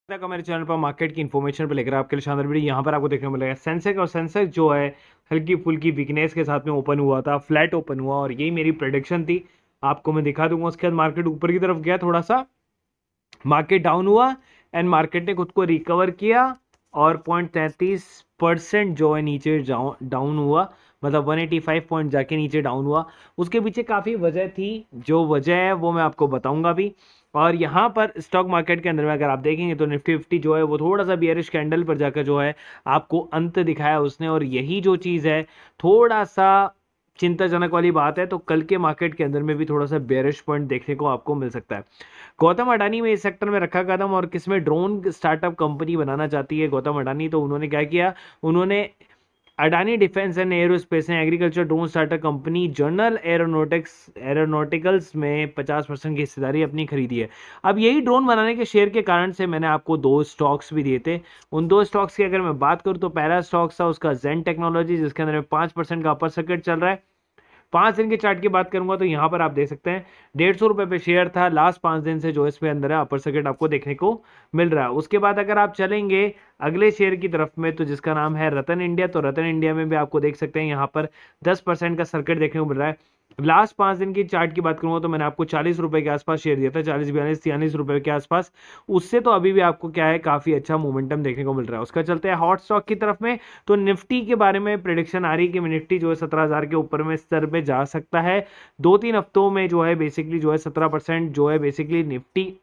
तक मेरे चैनल पर मार्केट की इन्फॉर्मेशन पे लेकर आपके लिए शानदार वीडियो यहाँ पर आपको देखने को मिलेगा। सेंसेक्स जो है हल्की फुल्की वीकनेस के साथ में ओपन हुआ था, फ्लैट ओपन हुआ और यही मेरी प्रेडिक्शन थी। आपको मैं दिखा दूंगा। उसके बाद मार्केट ऊपर की तरफ गया, थोड़ा सा मार्केट डाउन हुआ एंड मार्केट ने खुद को रिकवर किया और 0.33% जो है नीचे डाउन हुआ, मतलब 185 पॉइंट जाके नीचे डाउन हुआ। उसके पीछे काफ़ी वजह थी, जो वजह है वो मैं आपको बताऊंगा भी। और यहाँ पर स्टॉक मार्केट के अंदर में अगर आप देखेंगे तो निफ्टी फिफ्टी जो है वो थोड़ा सा बियरिश कैंडल पर जाकर जो है आपको अंत दिखाया उसने, और यही जो चीज़ है थोड़ा सा चिंताजनक वाली बात है। तो कल के मार्केट के अंदर में भी थोड़ा सा बेयरिश पॉइंट देखने को आपको मिल सकता है। गौतम अडानी में इस सेक्टर में रखा कदम, और किसमें ड्रोन स्टार्टअप कंपनी बनाना चाहती है गौतम अडानी। तो उन्होंने क्या किया, उन्होंने अडानी डिफेंस एंड एरोस्पेस ने agriculture drone startup company general aeronauticals में 50% की हिस्सेदारी अपनी खरीदी है। अब यही ड्रोन बनाने के शेयर के कारण से मैंने आपको दो स्टॉक्स भी दिए थे। उन दो स्टॉक्स की अगर मैं बात करूं तो पहला स्टॉक था उसका जेन टेक्नोलॉजी, जिसके अंदर में 5% का अपर सर्किट चल रहा है। 5 दिन के चार्ट की बात करूंगा तो यहाँ पर आप देख सकते हैं 150 रुपए पे शेयर था। लास्ट 5 दिन से जो इसमें अंदर है अपर सर्किट आपको देखने को मिल रहा है। उसके बाद अगर आप चलेंगे अगले शेयर की तरफ में तो जिसका नाम है रतन इंडिया, तो रतन इंडिया में भी आपको देख सकते हैं यहाँ पर 10% का सर्किट देखने को मिल रहा है। लास्ट 5 दिन की चार्ट की बात करूंगा तो मैंने आपको 40 रुपए के आसपास शेयर दिया था, 40 42 43 रुपए के आसपास। उससे तो अभी भी आपको क्या है, काफी अच्छा मोमेंटम देखने को मिल रहा है। उसका चलते हैं हॉट स्टॉक की तरफ में। तो निफ्टी के बारे में प्रिडिक्शन आ रही है कि निफ्टी जो है 17,000 के ऊपर में स्तर पे जा सकता है। 2-3 हफ्तों में जो है बेसिकली जो है 17% जो है बेसिकली निफ्टी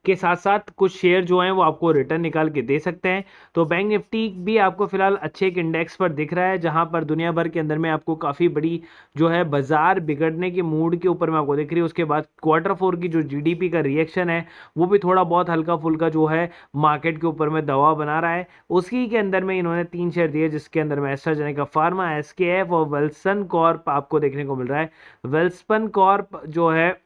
के साथ साथ कुछ शेयर जो हैं वो आपको रिटर्न निकाल के दे सकते हैं। तो बैंक निफ्टी भी आपको फिलहाल अच्छे एक इंडेक्स पर दिख रहा है, जहां पर दुनिया भर के अंदर में आपको काफी बड़ी जो है बाजार बिगड़ने के मूड के ऊपर में आपको दिख रही है। उसके बाद Q4 की जो जीडीपी का रिएक्शन है वो भी थोड़ा बहुत हल्का फुल्का जो है मार्केट के ऊपर में दबाव बना रहा है। उसी के अंदर में इन्होंने 3 शेयर दिए, जिसके अंदर में एस्ट्राजेनेका फार्मा, एसकेएफ और वेल्सन कॉर्प आपको देखने को मिल रहा है। वेल्सपन कॉर्प जो है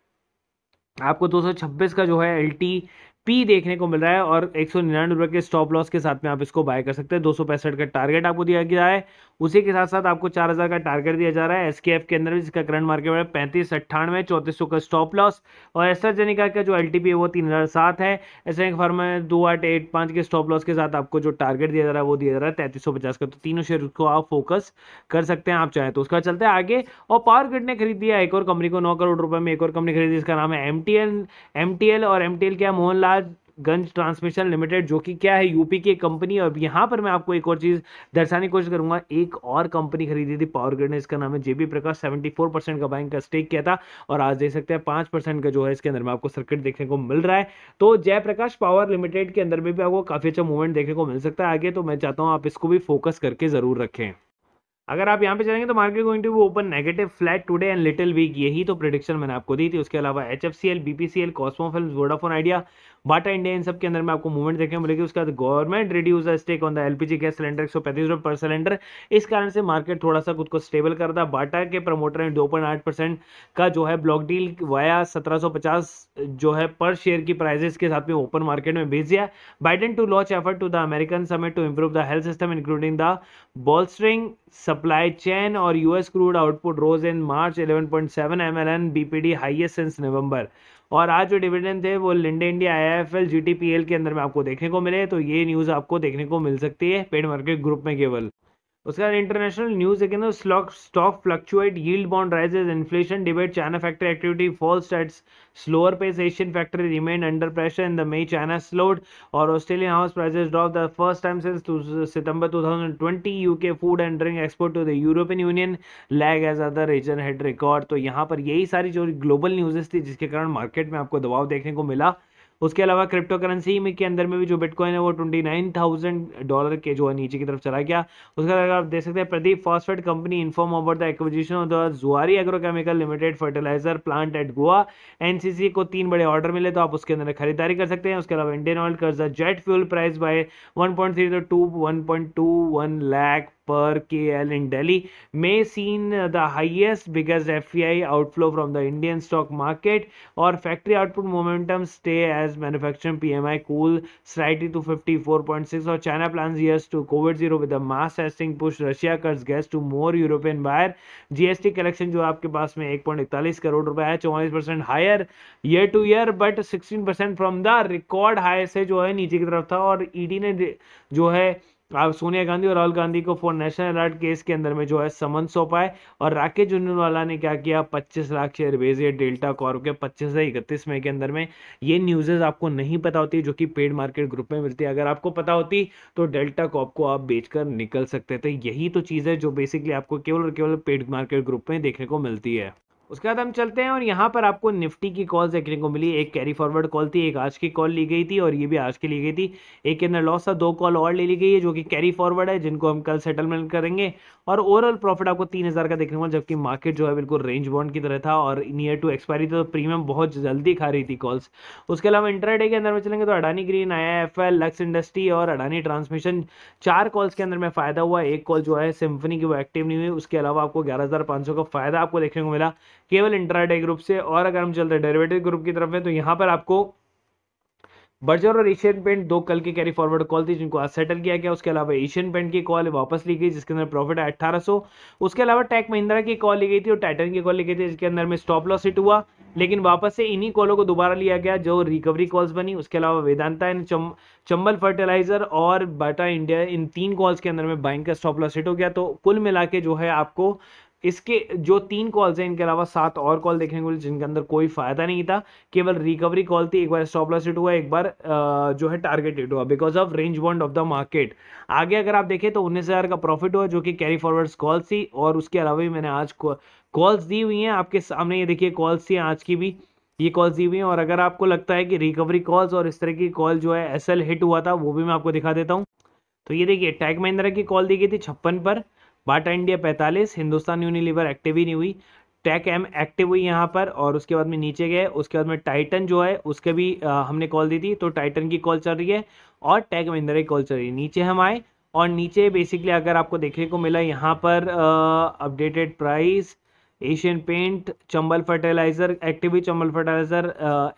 आपको 226 का जो है LTP देखने को मिल रहा है, और 199 रुपए के स्टॉप लॉस के साथ में आप इसको बाय कर सकते हैं। 265 का टारगेट आपको दिया गया है। उसी के साथ साथ आपको 4,000 का टारगेट दिया जा रहा है एसकेएफ के अंदर भी, जिसका करंट मार्केट में 3598 3400 का स्टॉप लॉस। और एस्ट्राजेनेका का जो LTP है वो 3007 है। एस्ट्राजेनेका फार्मा में 2885 के स्टॉप लॉस के साथ आपको जो टारगेट दिया जा रहा है वो दिया जा रहा है 3350 का। तो तीनों शेयर को आप फोकस कर सकते हैं आप चाहें तो। उसका चलते हैं आगे। और पावर ग्रिड ने खरीद दिया एक और कंपनी को, 9 करोड़ रुपए में एक और कंपनी खरीदी, जिसका नाम है एमटीएल। और एमटीएल क्या है, मोहनलाल गंज ट्रांसमिशन लिमिटेड, जो कि क्या है यूपी की एक कंपनी। और यहाँ पर मैं आपको एक और चीज दर्शाने की कोशिश करूंगा, एक और कंपनी खरीदी थी पावर ग्रिड ने, इसका नाम है जेबी प्रकाश। 74% का बैंक का स्टेक किया था, और आज देख सकते हैं 5% का जो है इसके अंदर में आपको सर्किट देखने को मिल रहा है। तो जयप्रकाश पावर लिमिटेड के अंदर में भी आपको काफी अच्छा मूवमेंट देखने को मिल सकता है आगे। तो मैं चाहता हूँ आप इसको भी फोकस करके जरूर रखें। अगर आप यहाँ पे चलेंगे तो market going to open negative flat today and little weak, यही तो प्रेडिक्शन मैंने आपको दी थी। उसके अलावा HFCL, BPCL, Cosmo Films, Vodafone Idea, Bata India, इन सब के अंदर में आपको मूवमेंट देखने को मिलेगी। उसके बाद government reduce the stake on the LPG gas cylinder 135 रुपये पर सिलेंडर। इस कारण से मार्केट थोड़ा सा खुद को स्टेबल कर रहा। बाटा के प्रमोटर ने 2.8% का जो है ब्लॉक डील वाया 1750 जो है पर शेयर की प्राइजेस के साथ में ओपन मार्केट में भेज दिया। Biden to launch effort to the American summit to improve the health system including the bolstering supply chain, और US crude output rose in March 11.7 MLN BPD highest since November। और आज जो dividend थे वो Linde India, IIFL, GTPL के अंदर में आपको देखने को मिले। तो ये न्यूज़ आपको देखने को मिल सकती है पेड मार्केट ग्रुप में केवल। उसका इंटरनेशनल न्यूज है कि stock fluctuate, yield bond rises, inflation debate, China factory activity falls at slower pace, Asian factory remain under pressure in the May, China slowed, और Australian house prices drop the first time since September 2020। UK food and drink export to the European Union lag as other region head record. तो यहाँ पर यही सारी जो global न्यूज़ेस थी जिसके कारण मार्केट में आपको दबाव देखने को मिला। उसके अलावा क्रिप्टो करेंसी में के अंदर में भी जो बिटकॉइन है वो $29,000 के जो है नीचे की तरफ चला गया। उसके अलावा आप देख सकते हैं Pradeep phosphate company inform about the acquisition of the Zuari agrochemical limited fertilizer plant at Goa. NCC को 3 बड़े ऑर्डर मिले, तो आप उसके अंदर खरीदारी कर सकते हैं। उसके अलावा इंडियन ऑयल कर्ज jet fuel price by 1.3 to 1.21 lakh per KL in Delhi may seen the highest biggest FPI outflow from the Indian stock market, or factory output momentum stay as manufacturing PMI cool slightly to 54.6, or China plans years to COVID zero with the mass testing push, Russia cuts gas to more European buyer, GST collection जो आपके पास में 1.41 करोड़ रुपए है, 44% higher year to year, but 16% from the record high से जो है नीचे की तरफ था। और ईडी ने जो है सोनिया गांधी और राहुल गांधी को फॉर नेशनल अलर्ट केस के अंदर में जो है समन सौंपा है। और राकेश झुनझुनवाला ने क्या किया, 25 लाख शेयर भेजे डेल्टा कॉर्प के 25 से 31 मई के अंदर में। ये न्यूज़ेज आपको नहीं पता होती जो कि पेड मार्केट ग्रुप में मिलती है, अगर आपको पता होती तो डेल्टा कॉर्प को आप बेचकर निकल सकते थे। यही तो चीज़ है जो बेसिकली आपको केवल और केवल पेड मार्केट ग्रुप में देखने को मिलती है। उसके बाद हम चलते हैं और यहाँ पर आपको निफ्टी की कॉल देखने को मिली। एक कैरी फॉरवर्ड कॉल थी, एक आज की कॉल ली गई थी और ये भी आज की ली गई थी। एक के अंदर लॉस था, 2 कॉल और ले ली गई है जो कि कैरी फॉरवर्ड है, जिनको हम कल सेटलमेंट करेंगे। और ओवरऑल प्रॉफिट आपको 3000 का देखने को मिला, जबकि मार्केट जो है बिल्कुल रेंज बॉन्ड की तरह था और नियर टू एक्सपायरी था, तो प्रीमियम बहुत जल्दी खा रही थी कॉल्स। उसके अलावा इंट्राडे के अंदर में चलेंगे तो Adani green, IIFL, lux industry और अडानी ट्रांसमिशन, 4 कॉल्स के अंदर में फायदा हुआ। एक कॉल जो है सिम्फनी की वो एक्टिव नहीं हुई। उसके अलावा आपको 11500 का फायदा आपको देखने को मिला केवल इंट्राडे ग्रुप से। और अगर हम चलते हैं डेरिवेटिव ग्रुप की तरफ में तो यहाँ पर आपको बर्जर और एशियन पेंट 2 कल की कैरी फॉरवर्ड कॉल थी जिनको आज सेटल किया गया। उसके अलावा एशियन पेंट की कॉल वापस ली गई जिसके अंदर प्रॉफिट है 1800। उसके अलावा टेक महिंद्रा की कॉल ली गई थी और टाइटन की कॉल ली गई थी जिसके अंदर में स्टॉप लॉस हिट हुआ, लेकिन वापस से इन्हीं कॉलों को दोबारा लिया गया जो रिकवरी कॉल्स बनी। उसके अलावा वेदांता एंड चंबल फर्टिलाइजर और बाटा इंडिया, इन 3 कॉल्स के अंदर में बाइंग का स्टॉप लॉस हिट हो गया। तो कुल मिला के जो है आपको इसके जो 3 कॉल्स हैं इनके अलावा 7 और कॉल देखने को मिली जिनके अंदर कोई फायदा नहीं था, केवल रिकवरी कॉल थी। एक बार स्टॉप लॉस हिट हुआ, एक बार जो है टारगेट हिट हुआ because of range bound of the market. आगे अगर आप देखें तो 19,000 का प्रॉफिट हुआ जो कि कैरी फॉरवर्ड कॉल्स थी। और उसके अलावा भी मैंने आज कॉल्स दी हुई हैं आपके सामने, ये देखिए कॉल्स थी आज की भी, ये कॉल्स दी हुई हैं। और अगर आपको लगता है कि रिकवरी कॉल्स और इस तरह की कॉल जो है SL हिट हुआ था वो भी मैं आपको दिखा देता हूँ। तो ये देखिए टेक महिंद्रा की कॉल दी गई थी 56 पर, Bata India 45, Hindustan Unilever active ही नहीं हुई, टेक एम एक्टिव हुई यहाँ पर। और उसके बाद में नीचे गए, उसके बाद में टाइटन जो है उसके भी हमने कॉल दी थी, तो टाइटन की कॉल चल रही है और टेक महिंद्रा की कॉल चल रही है। नीचे हम आए और नीचे बेसिकली अगर आपको देखने को मिला यहाँ पर updated price, Asian paint, Chambal fertiliser active हुई, चंबल फर्टिलाइजर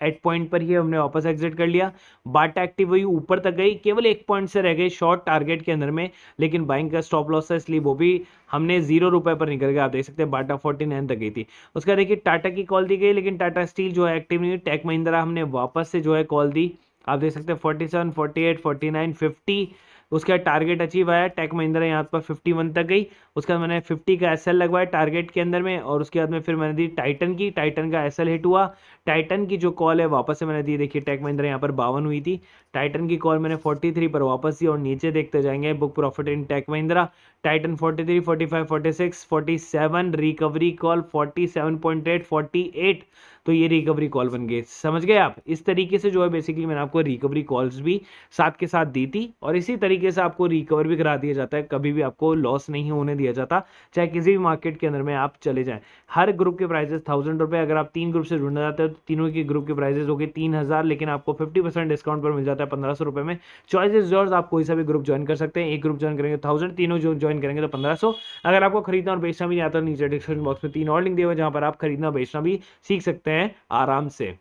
एट पॉइंट पर ही हमने वापस एग्जिट कर लिया। बाटा एक्टिव हुई, ऊपर तक गई, केवल 1 पॉइंट से रह गई शॉर्ट टारगेट के अंदर में, लेकिन बाइंग का स्टॉप लॉस है इसलिए वो भी हमने 0 रुपए पर निकल गया। आप देख सकते हैं बाटा 49 तक गई थी। उसका देखिए टाटा की कॉल दी गई लेकिन टाटा स्टील जो है एक्टिव नहीं हुई। टेक महिंद्रा हमने वापस से जो है कॉल दी, आप देख सकते हैं 47, 48, 49, 50, उसका टारगेट अचीव आया। टेक महिंद्रा यहाँ पर 51 तक गई, उसके बाद मैंने 50 का SL लगवाया टारगेट के अंदर में। और उसके बाद में फिर मैंने दी टाइटन की, टाइटन का SL हिट हुआ। टाइटन की जो कॉल है वापस से मैंने दी, देखिए टेक महिंद्रा यहाँ पर 52 हुई थी, टाइटन की कॉल मैंने 43 पर वापस दी। और नीचे देखते जाएंगे book profit in Tech Mahindra, Titan 43, 45, 46, 47, recovery call 47.8, 48, तो ये रिकवरी कॉल बन गए। समझ गए आप? इस तरीके से जो है बेसिकली मैंने आपको रिकवरी कॉल्स भी साथ के साथ दी थी और इसी तरीके से आपको रिकवर भी करा दिया जाता है, कभी भी आपको लॉस नहीं होने दिया जाता, चाहे किसी भी मार्केट के अंदर में आप चले जाएं। हर ग्रुप के प्राइजेस 1000 रुपये, अगर आप 3 ग्रुप से जुड़ना चाहते हो तो तीनों की ग्रुप के प्राइजेस हो गए 3000, लेकिन आपको 50% डिस्काउंट पर मिल जाता है 1500 रुपये में। चॉइस इज योर्स, आप कोई सा भी ग्रुप ज्वाइन कर सकते हैं। एक ग्रुप ज्वाइन करेंगे 1000, तीनों जो ज्वाइन करेंगे तो 1500। अगर आपको खरीदना और बेचना भी नहीं आता, नीचे डिस्क्रिप्शन बॉक्स में 3 और लिंक दिए हुए जहां पर आप खरीदना और बेचना भी सीख सकते हैं आराम से।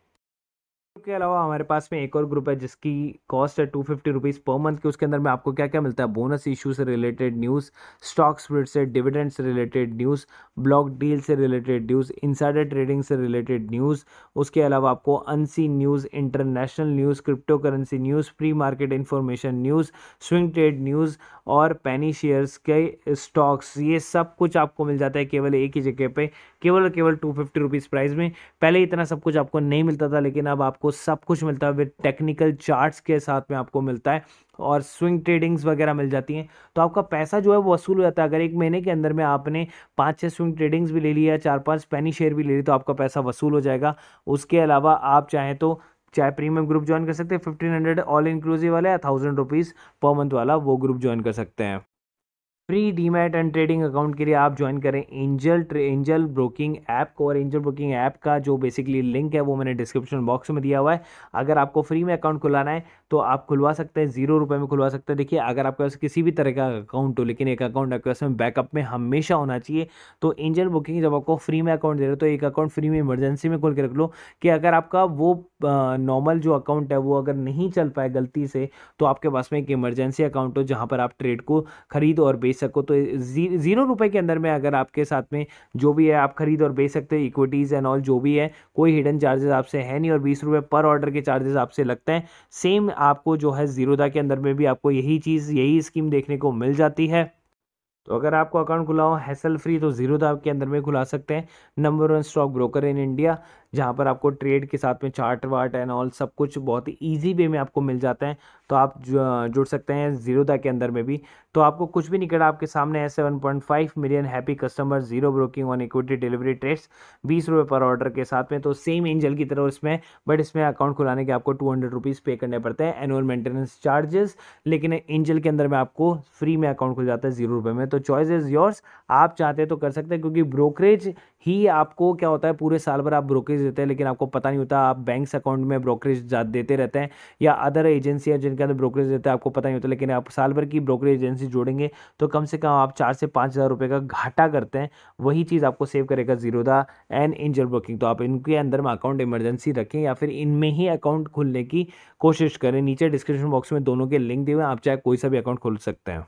के अलावा हमारे पास में एक और ग्रुप है जिसकी कॉस्ट है 250 रुपीज़ पर मंथ की। उसके अंदर में आपको क्या क्या मिलता है, बोनस इशू से रिलेटेड न्यूज़, स्टॉक स्प्लिट से, डिविडेंड से रिलेटेड न्यूज़, ब्लॉक डील से रिलेटेड न्यूज़, इनसाइडर ट्रेडिंग से रिलेटेड न्यूज़। उसके अलावा आपको unseen news, international news, crypto currency news, pre market information news, swing trade news और पेनी shares के स्टॉक्स, ये सब कुछ आपको मिल जाता है केवल एक ही जगह पे, केवल 250 रुपीज़ प्राइस में। पहले इतना सब कुछ आपको नहीं मिलता था, लेकिन अब आपको सब कुछ मिलता है विद टेक्निकल चार्ट्स के साथ में आपको मिलता है और स्विंग ट्रेडिंग्स वगैरह मिल जाती हैं। तो आपका पैसा जो है वो वसूल हो जाता है। अगर एक महीने के अंदर में आपने 5-6 स्विंग ट्रेडिंग्स भी ले लिया, 4-5 पेनी शेयर भी ले ली, तो आपका पैसा वसूल हो जाएगा। उसके अलावा आप चाहें तो चाहे प्रीमियम ग्रुप ज्वाइन कर सकते हैं, 1500 ऑल इंक्लूसिव वाला या 1000 रुपीज़ पर मंथ वाला वो ग्रुप ज्वाइन कर सकते हैं। Free demat and trading account के लिए आप ज्वाइन करें एंजल ब्रोकिंग ऐप को। और एंजल ब्रोकिंग ऐप का जो बेसिकली लिंक है वो मैंने डिस्क्रिप्शन बॉक्स में दिया हुआ है। अगर आपको फ्री में अकाउंट खुलाना है तो आप खुलवा सकते हैं, 0 रुपये में खुलवा सकते हैं। देखिए, अगर आपके पास किसी भी तरह का अकाउंट हो लेकिन एक अकाउंट आपके पास में बैकअप में हमेशा होना चाहिए, तो एंजल ब्रोकिंग जब आपको फ्री में अकाउंट दे रहे हो तो एक अकाउंट फ्री में इमरजेंसी में खोल के रख लो, कि अगर आपका वो नॉर्मल जो अकाउंट है वो अगर नहीं चल पाए गलती से, तो आपके पास में एक इमरजेंसी अकाउंट हो जहाँ पर आप ट्रेड को खरीद और बेच सको। तो 0 रुपए के अंदर में अगर आपके साथ में जो भी है आप खरीद और बेच सकते हैं, इक्विटीज़ एंड ऑल जो भी है, कोई हिडन चार्जेस आपसे है नहीं, और 20 रुपये पर ऑर्डर के चार्जेस आपसे लगते हैं। सेम आपको जो है जीरोधा के अंदर में भी आपको यही चीज़, यही स्कीम देखने को मिल जाती है। तो अगर आपको अकाउंट खुला हो हैसल फ्री तो जीरोधा के अंदर में खुला सकते हैं। Number 1 stock broker in India, जहाँ पर आपको ट्रेड के साथ में चार्ट वार्ट एंड ऑल सब कुछ बहुत ही ईजी वे में आपको मिल जाता है। तो आप जुड़ सकते हैं जीरोधा के अंदर में भी। तो आपको कुछ भी नहीं करना, आपके सामने है 7.5 million happy customer, zero broking on equity delivery trades, 20 रुपये पर ऑर्डर के साथ में। तो सेम एंजल की तरह इसमें, बट इसमें अकाउंट खुलाने के आपको 200 रुपीज़ पे करने पड़ते हैं एनुअल मेंटेनेंस चार्जेस। लेकिन एंजल के अंदर में आपको फ्री में अकाउंट खुल जाता है 0 रुपये में। तो चॉइस इज़ योर्स, आप चाहते हैं तो कर सकते हैं, क्योंकि ब्रोकरेज ही आपको क्या होता है, पूरे साल भर आप ब्रोकरेज देते हैं लेकिन आपको पता नहीं होता, आप बैंक्स अकाउंट में ब्रोकरेज देते रहते हैं, या अदर एजेंसी है जिनके अंदर ब्रोकरेज देते हैं, आपको पता नहीं होता। लेकिन आप साल भर की ब्रोकरेज एजेंसी जोड़ेंगे तो कम से कम आप 4 से 5 हज़ार रुपये का घाटा करते हैं। वही चीज़ आपको सेव करेगा जीरोधा एंड एंजल ब्रोकिंग। तो आप इनके अंदर में अकाउंट इमरजेंसी रखें या फिर इनमें ही अकाउंट खोलने की कोशिश करें। नीचे डिस्क्रिप्शन बॉक्स में दोनों के लिंक दिए हुए हैं, आप चाहे कोई सा भी अकाउंट खोल सकते हैं।